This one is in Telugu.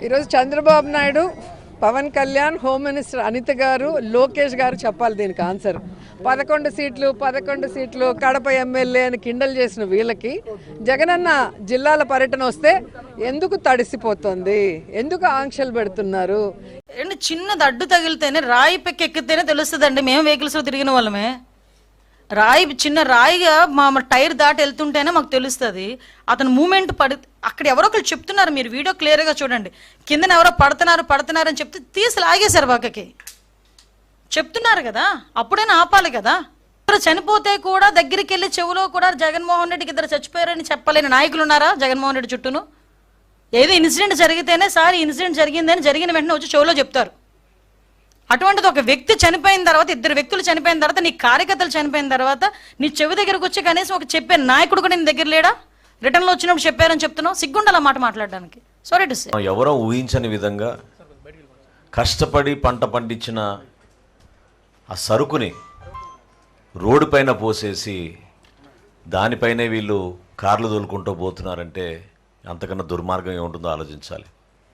ఈరోజు చంద్రబాబు నాయుడు, పవన్ కళ్యాణ్, హోమ్ మినిస్టర్ అనిత గారు, లోకేష్ గారు చెప్పాలి దీనికి ఆన్సర్. 11 సీట్లు కడప ఎమ్మెల్యే అని కిండల్ చేసిన వీళ్ళకి జగనన్న జిల్లాల పర్యటన వస్తే ఎందుకు తడిసిపోతుంది, ఎందుకు ఆంక్షలు పెడుతున్నారు? చిన్నది అడ్డు తగిలితేనే రాయి పెక్కి ఎక్కితేనే తెలుస్తుందండి. మేము వెహికల్స్లో తిరిగిన వాళ్ళమే. చిన్న రాయిగా మా టైర్ దాటి వెళ్తుంటేనే మాకు తెలుస్తుంది. అతను మూమెంట్ అక్కడ ఎవరో ఒకరు చెప్తున్నారు, మీరు వీడియో క్లియర్గా చూడండి. కిందన ఎవరో పడుతున్నారు అని చెప్తే తీసి లాగేశారు పక్కకి. చెప్తున్నారు కదా, అప్పుడైనా ఆపాలి కదా. చనిపోతే కూడా దగ్గరికి వెళ్ళి చెవులో కూడా జగన్మోహన్ రెడ్డికి ఇద్దరు చచ్చిపోయారని చెప్పలేని నాయకులు ఉన్నారా జగన్మోహన్ రెడ్డి చుట్టూను? ఏదో ఇన్సిడెంట్ జరిగితేనే సార్ ఇన్సిడెంట్ జరిగిందని జరిగిన వెంటనే వచ్చి చెవులో చెప్తారు. అటువంటిది ఒక వ్యక్తి చనిపోయిన తర్వాత, ఇద్దరు వ్యక్తులు చనిపోయిన తర్వాత, నీ కార్యకర్తలు చనిపోయిన తర్వాత నీ చెవి దగ్గరకు వచ్చి కనీసం ఒక చెప్పే నాయకుడు కూడా నీ దగ్గర లేడా? రిటర్న్లో వచ్చినప్పుడు చెప్పారని చెప్తున్నావు. సిగ్గుండాల మాట మాట్లాడడానికి. Sorry to say. ఎవరో ఊహించని విధంగా కష్టపడి పంట పండించిన ఆ సరుకుని రోడ్డు పైన పోసేసి దానిపైనే వీళ్ళు కార్లు తోలుకుంటూ పోతున్నారంటే అంతకన్నా దుర్మార్గం ఏముంటుందో ఆలోచించాలి.